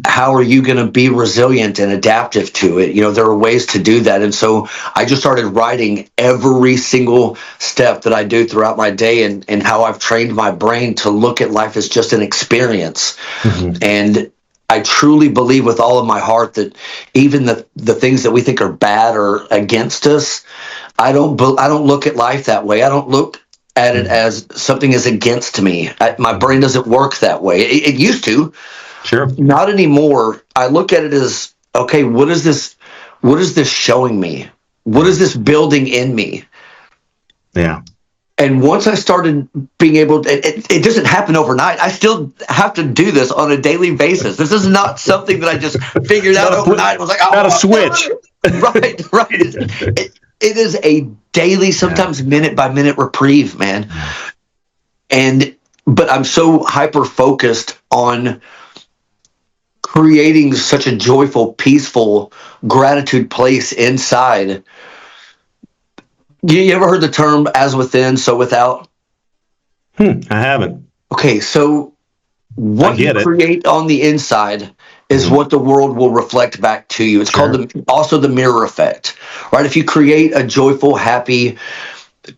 how are you going to be resilient and adaptive to it? There are ways to do that. And so I just started writing every single step that I do throughout my day and how I've trained my brain to look at life as just an experience. Mm-hmm. And I truly believe with all of my heart that even the things that we think are bad or against us, I don't look at life that way. I don't look at it as something is against me. My brain doesn't work that way. It used to. Sure. Not anymore. I look at it as, okay, what is this showing me? What is this building in me? Yeah. And once I started being able to, it doesn't happen overnight. I still have to do this on a daily basis. This is not something that I just figured out overnight. It was like, not a switch. Right. It is a daily, sometimes minute by minute reprieve, man. But I'm so hyper focused on creating such a joyful, peaceful, gratitude place inside. You ever heard the term "as within, so without"? I haven't. Okay, so what you create on the inside is what the world will reflect back to you. It's called also the mirror effect, right? If you create a joyful, happy,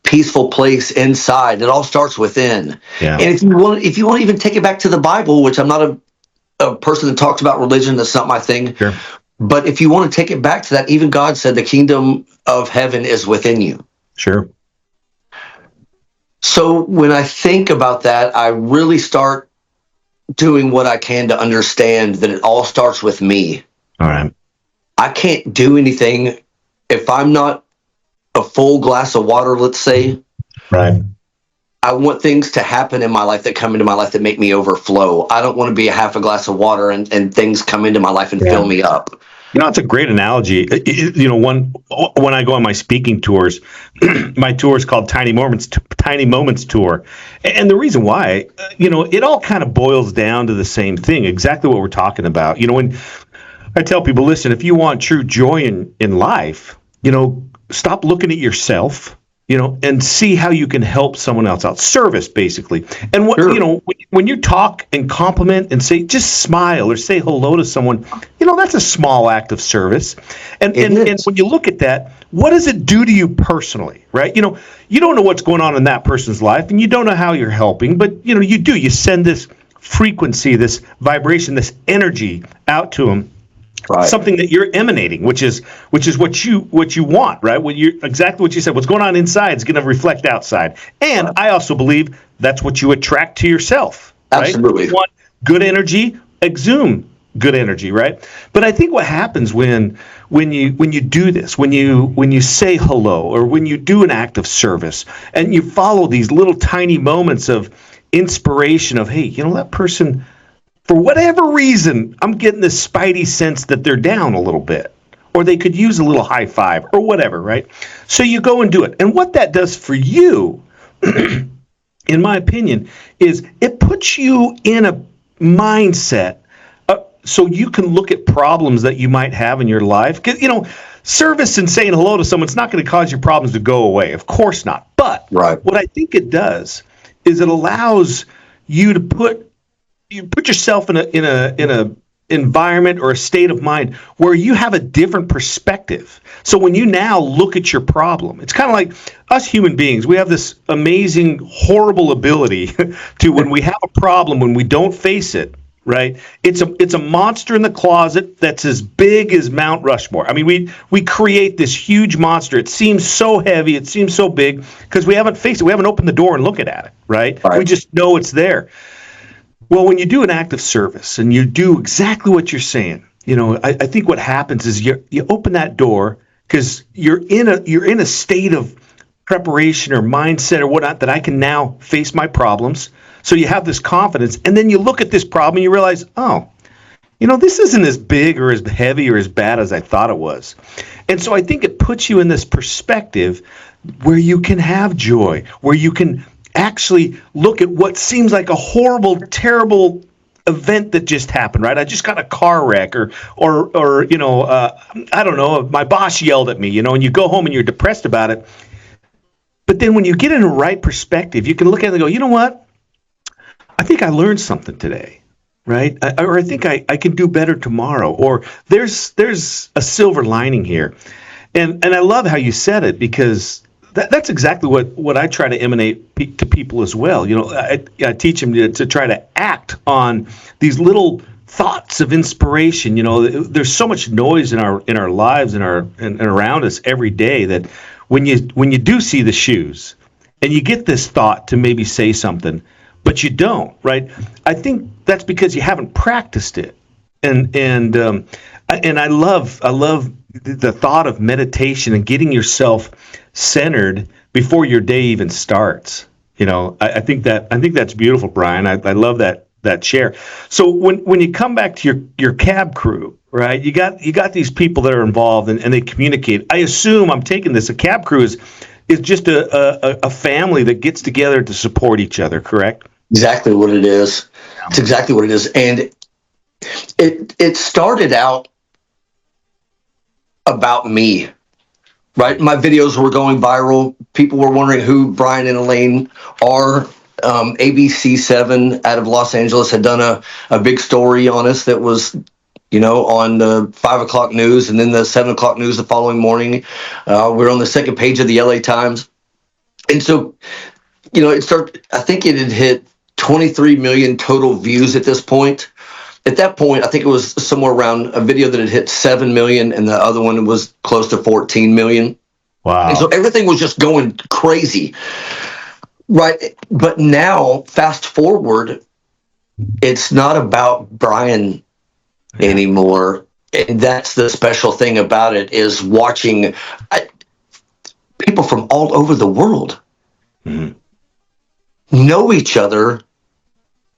peaceful place inside, it all starts within. Yeah. And if you want to even take it back to the Bible, which I'm not a person that talks about religion, that's not my thing. Sure. But if you want to take it back to that, even God said the kingdom of heaven is within you. Sure. So when I think about that, I really start doing what I can to understand that it all starts with me. All right. I can't do anything if I'm not a full glass of water, let's say. Right. I want things to happen in my life that come into my life that make me overflow. I don't want to be a half a glass of water and things come into my life and fill me up. It's a great analogy. When I go on my speaking tours, my tour is called Tiny Moments Tour. And the reason why, it all kind of boils down to the same thing, exactly what we're talking about. When I tell people, listen, if you want true joy in life, stop looking at yourself, and see how you can help someone else out. Service, basically. And when you talk and compliment and say, just smile or say hello to someone, that's a small act of service. And when you look at that, what does it do to you personally, right? You don't know what's going on in that person's life, and you don't know how you're helping, but you do. You send this frequency, this vibration, this energy out to them. Right. Something that you're emanating, which is what you want, right? Exactly what you said. What's going on inside is going to reflect outside, and I also believe that's what you attract to yourself. Right? Absolutely. You want good energy, exude good energy, right? But I think what happens when you do this, when you say hello, or when you do an act of service, and you follow these little tiny moments of inspiration of, hey, that person, for whatever reason, I'm getting this spidey sense that they're down a little bit, or they could use a little high five or whatever, right? So you go and do it. And what that does for you, in my opinion, is it puts you in a mindset so you can look at problems that you might have in your life. Because, service and saying hello to someone's not going to cause your problems to go away. Of course not. But what I think it does is it allows you to put yourself in a environment or a state of mind where you have a different perspective. So when you now look at your problem, it's kind of like us human beings. We have this amazing, horrible ability to, when we have a problem, when we don't face it, right? It's a monster in the closet that's as big as Mount Rushmore. I mean, we create this huge monster. It seems so heavy. It seems so big because we haven't faced it. We haven't opened the door and looked at it, right? We just know it's there. Well, when you do an act of service and you do exactly what you're saying, I think what happens is you open that door because you're in a state of preparation or mindset or whatnot that I can now face my problems. So you have this confidence, and then you look at this problem and you realize, this isn't as big or as heavy or as bad as I thought it was. And so I think it puts you in this perspective where you can have joy, where you can actually look at what seems like a horrible, terrible event that just happened, right? I just got a car wreck or I don't know, my boss yelled at me, and you go home and you're depressed about it. But then when you get in the right perspective, you can look at it and go, you know what? I think I learned something today, right? Or I think I can do better tomorrow, or there's a silver lining here. And I love how you said it, because that's exactly what I try to emanate to people as well. I teach them to try to act on these little thoughts of inspiration. There's so much noise in our lives and around us every day that when you do see the shoes and you get this thought to maybe say something, but you don't, right? I think that's because you haven't practiced it. And I love the thought of meditation and getting yourself centered before your day even starts. I think that's beautiful, Bryan. I love that share. So when you come back to your cab crew, right? You got these people that are involved and they communicate. I assume, I'm taking this, a cab crew is just a family that gets together to support each other, correct? Exactly what it is. It's exactly what it is. And it started out about me, right? My videos were going viral. People were wondering who Bryan and Elaine are. ABC7 out of Los Angeles had done a big story on us that was, on the 5 o'clock news, and then the 7 o'clock news the following morning. We're on the second page of the LA Times. And so, it started, I think it had hit 23 million total views at this point. At that point, I think it was somewhere around a video that had hit 7 million, and the other one was close to 14 million. Wow. And so everything was just going crazy. Right. But now, fast forward, it's not about Bryan anymore. And that's the special thing about it, is watching people from all over the world. Mm-hmm. know each other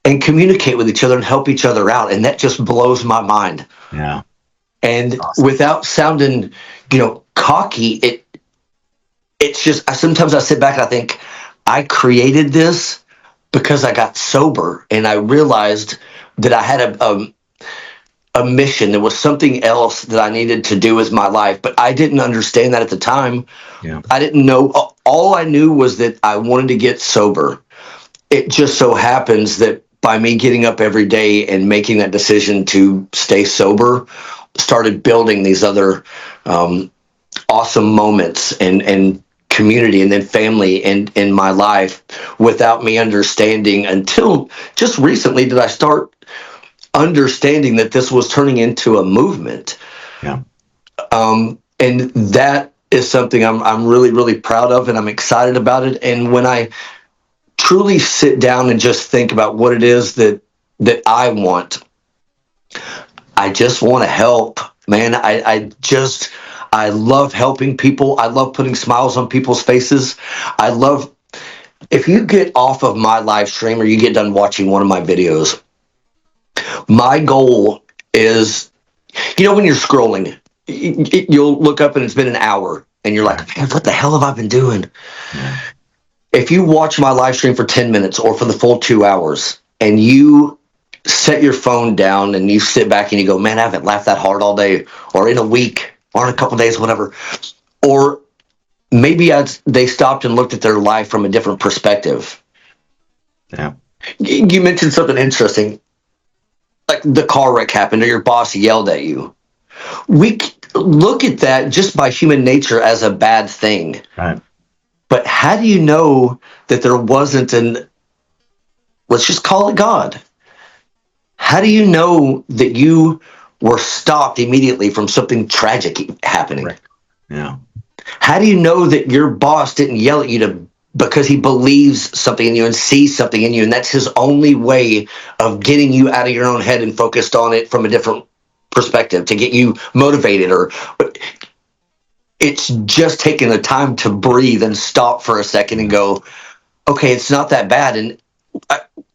and communicate with each other and help each other out. And that just blows my mind. Yeah. And without sounding, cocky, it's just, sometimes I sit back and I think, I created this because I got sober and I realized that I had a mission. There was something else that I needed to do with my life, but I didn't understand that at the time. Yeah. I didn't know. All I knew was that I wanted to get sober. It just so happens that by me getting up every day and making that decision to stay sober, started building these other awesome moments and community and then family in my life without me understanding until just recently did I start understanding that this was turning into a movement. Yeah. And that is something I'm really, really proud of, and I'm excited about it. And when I truly sit down and just think about what it is that I want, I just want to help, man. I love helping people. I love putting smiles on people's faces. I love, if you get off of my live stream or you get done watching one of my videos, my goal is, when you're scrolling, you'll look up and it's been an hour and you're like, man, what the hell have I been doing? Yeah. If you watch my live stream for 10 minutes or for the full 2 hours and you set your phone down and you sit back and you go, man, I haven't laughed that hard all day or in a week or in a couple days, whatever. Or maybe they stopped and looked at their life from a different perspective. Yeah. You mentioned something interesting, like the car wreck happened or your boss yelled at you. We look at that just by human nature as a bad thing. Right. But how do you know that there wasn't let's just call it God? How do you know that you were stopped immediately from something tragic happening? Right. Yeah. How do you know that your boss didn't yell at you because he believes something in you and sees something in you, and that's his only way of getting you out of your own head and focused on it from a different perspective to get you motivated? But it's just taking the time to breathe and stop for a second and go, okay, it's not that bad. And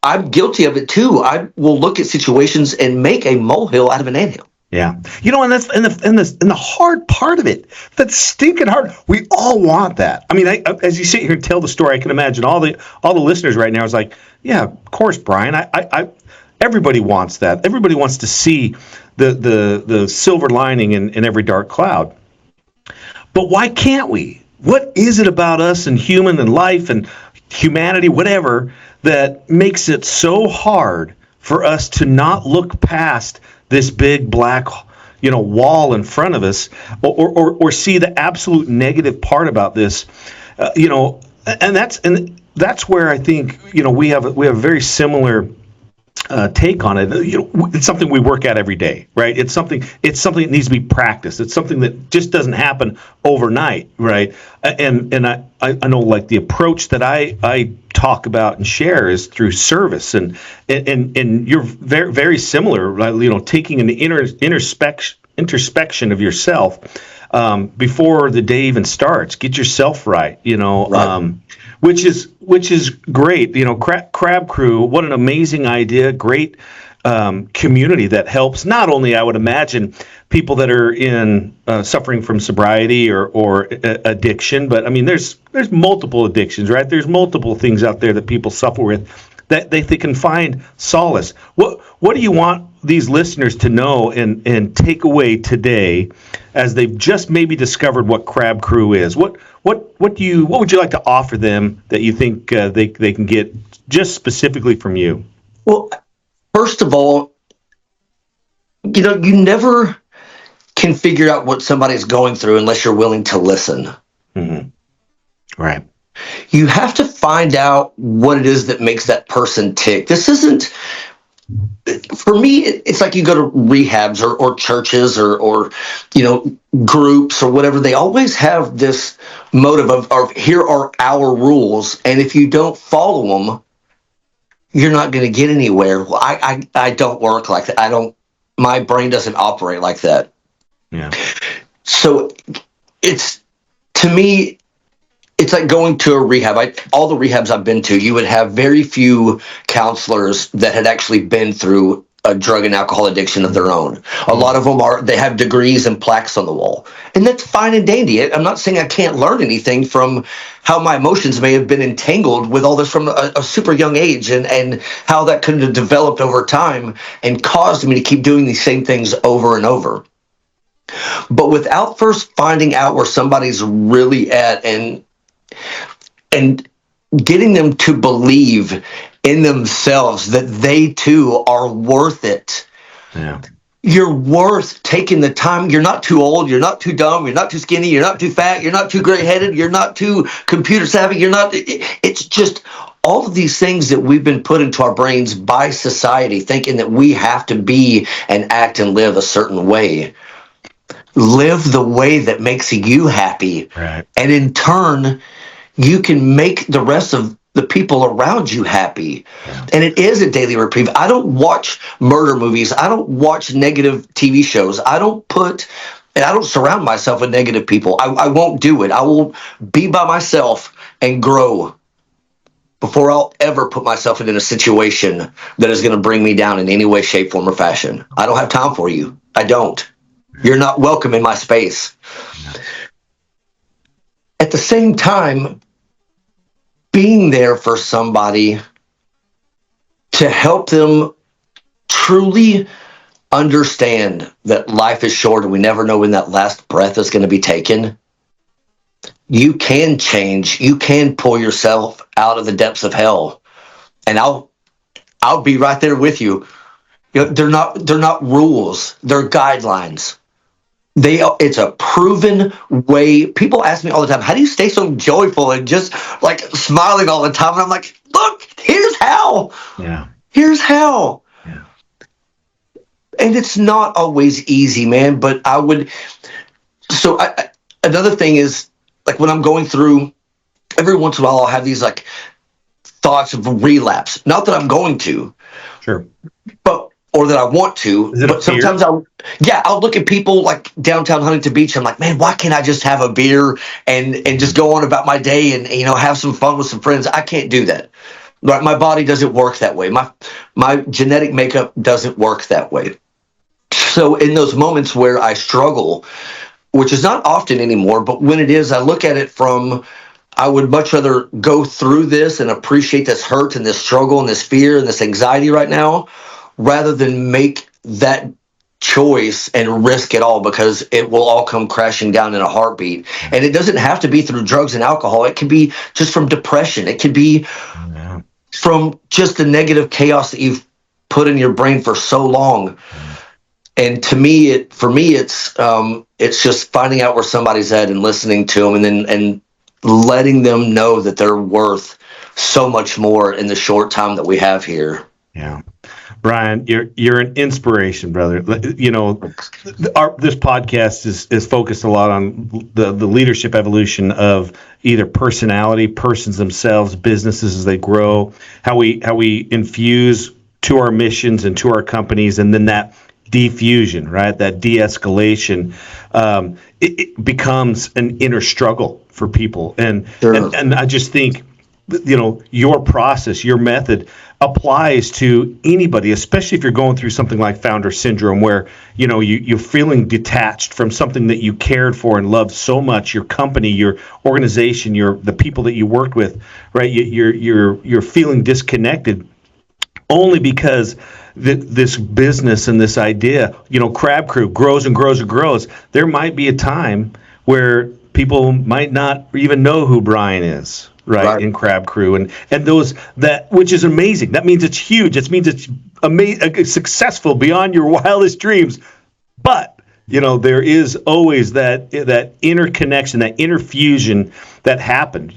I'm guilty of it too. I will look at situations and make a molehill out of an anthill. Yeah. And that's and the hard part of it, that's stinking hard. We all want that. I mean, as you sit here and tell the story, I can imagine all the listeners right now is like, yeah, of course, Bryan. I everybody wants that. Everybody wants to see the silver lining in every dark cloud. But why can't we? What is it about us and human and life and humanity, whatever, that makes it so hard for us to not look past this big black, wall in front of us, or see the absolute negative part about this, and that's where I think we have a very similar take on it. It's something we work at every day, right? It's something that needs to be practiced. It's something that just doesn't happen overnight, right? And I know, like, the approach that I talk about and share is through service, and you're very, very similar, right? Taking an introspection of yourself before the day even starts. Get yourself right, right. Which is great. Crab Crew, what an amazing idea. Great community that helps not only, I would imagine, people that are in suffering from sobriety or addiction, but I mean, there's multiple addictions, right? There's multiple things out there that people suffer with that they can find solace. What do you want these listeners to know and take away today as they've just maybe discovered what Crab Crew is? What would you like to offer them that you think they can get just specifically from you? Well, first of all, you never can figure out what somebody's going through unless you're willing to listen. Mm-hmm. Right. You have to find out what it is that makes that person tick. This isn't, for me, it's like you go to rehabs or churches or groups or whatever. They always have this motive of here are our rules, and if you don't follow them, you're not going to get anywhere. Well, I don't work like that. My brain doesn't operate like that. Yeah. So it's, to me, it's like going to a rehab. All the rehabs I've been to, you would have very few counselors that had actually been through a drug and alcohol addiction of their own. A lot of them they have degrees and plaques on the wall. And that's fine and dandy. I'm not saying I can't learn anything from how my emotions may have been entangled with all this from a super young age, and how that could have developed over time and caused me to keep doing these same things over and over. But without first finding out where somebody's really at and getting them to believe in themselves that they too are worth it. Yeah. You're worth taking the time. You're not too old. You're not too dumb. You're not too skinny. You're not too fat. You're not too gray-headed. You're not too computer savvy. It's just all of these things that we've been put into our brains by society, thinking that we have to be and act and live a certain way. Live the way that makes you happy. Right. And in turn, you can make the rest of the people around you happy. Yeah. And it is a daily reprieve. I don't watch murder movies. I don't watch negative TV shows. I don't surround myself with negative people. I won't do it. I will be by myself and grow before I'll ever put myself in a situation that is going to bring me down in any way, shape, form, or fashion. I don't have time for you. I don't. You're not welcome in my space. Yeah. At the same time, being there for somebody to help them truly understand that life is short and we never know when that last breath is going to be taken. You can change. You can pull yourself out of the depths of hell. And I'll be right there with you. They're not rules. They're guidelines. It's a proven way. People ask me all the time, how do you stay so joyful and just like smiling all the time? And I'm like, look, here's how. Yeah. Here's how. Yeah. And it's not always easy, man, but another thing is, like, when I'm going through, every once in a while I'll have these like thoughts of relapse. Not that I'm going to. Sure. Or that I want to, but sometimes I'll look at people like downtown Huntington Beach. I'm like, man, why can't I just have a beer and just go on about my day and have some fun with some friends? I can't do that. Right? My body doesn't work that way. My genetic makeup doesn't work that way. So in those moments where I struggle, which is not often anymore, but when it is, I look at it from, I would much rather go through this and appreciate this hurt and this struggle and this fear and this anxiety right now, rather than make that choice and risk it all, because it will all come crashing down in a heartbeat. And it doesn't have to be through drugs and alcohol. It can be just from depression. It could be from just the negative chaos that you've put in your brain for so long. And to me, it's just finding out where somebody's at and listening to them, and letting them know that they're worth so much more in the short time that we have here. Yeah. Bryan, you're an inspiration, brother. This podcast is focused a lot on the leadership evolution of either personality, persons themselves, businesses as they grow, how we infuse to our missions and to our companies, and then that diffusion, right? That de-escalation, it becomes an inner struggle for people, and I just think, your process, your method applies to anybody, especially if you're going through something like founder syndrome, where you're feeling detached from something that you cared for and loved so much, your company, your organization, the people that you worked with, right? You're feeling disconnected only because this business and this idea, Crab Crew grows and grows and grows. There might be a time where people might not even know who Bryan is. Right, in Crab Crew, and those which is amazing. That means it's huge. It means it's successful beyond your wildest dreams. But there is always that inner connection, that inner fusion that happened.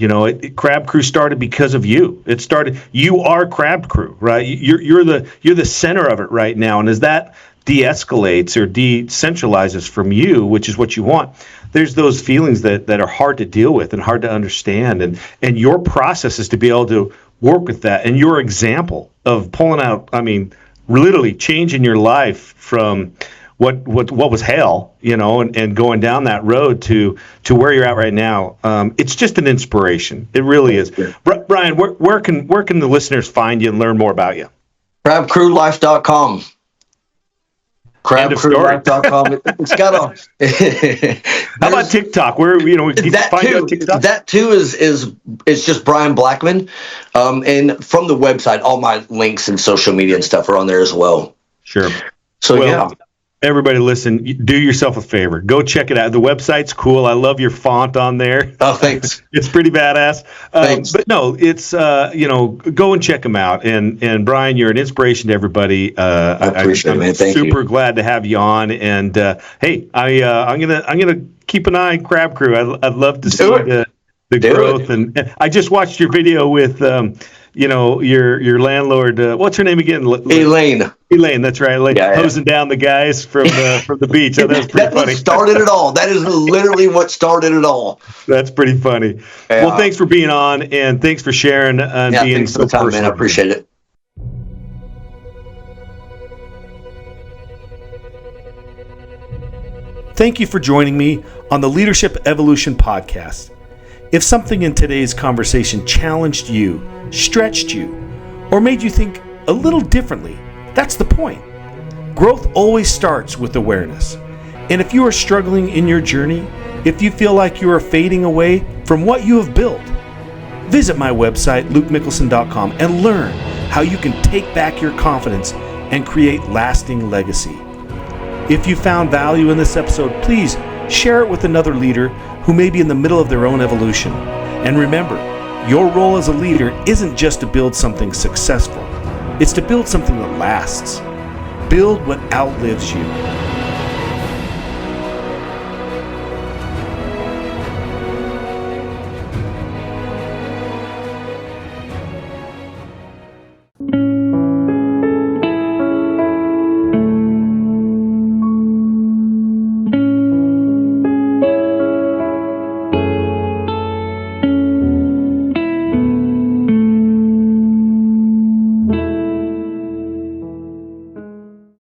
Crab Crew started because of you. It started. You are Crab Crew, right? You're the center of it right now. And as that de-escalates or decentralizes from you, which is what you want, there's those feelings that are hard to deal with and hard to understand. And your process is to be able to work with that. And your example of pulling out, literally changing your life from what was hell, and going down that road to where you're at right now. It's just an inspiration. It really is. Bryan, where can the listeners find you and learn more about you? crabcrewlife.com. crabcrewlife.com. It's got a how about TikTok? Where we can find you on TikTok? That too is just Bryan Blackmon. And from the website, all my links and social media and stuff are on there as well. Sure. So yeah. Everybody listen, do yourself a favor. Go check it out. The website's cool. I love your font on there. Oh, thanks. It's pretty badass. Thanks. But no, it's, go and check them out. And Bryan, you're an inspiration to everybody. I appreciate it, man. Thank you. Super glad to have you on. And hey, I'm gonna keep an eye on Crab Crew. I'd love to see the growth. And I just watched your video with your landlord. What's her name again? Elaine, that's right. Hosing down the guys from the beach. Oh, that was pretty funny. What started it all. That is literally what started it all. That's pretty funny. Yeah. Well, thanks for being on, and thanks for sharing and being thanks so for the time, personal. man. I appreciate it. Thank you for joining me on the Leadership Evolution podcast. If something in today's conversation challenged you, stretched you, or made you think a little differently, that's the point. Growth always starts with awareness. And if you are struggling in your journey, if you feel like you are fading away from what you have built, visit my website, lukemickelson.com, and learn how you can take back your confidence and create lasting legacy. If you found value in this episode, please share it with another leader who may be in the middle of their own evolution. And remember, your role as a leader isn't just to build something successful. It's to build something that lasts. Build what outlives you.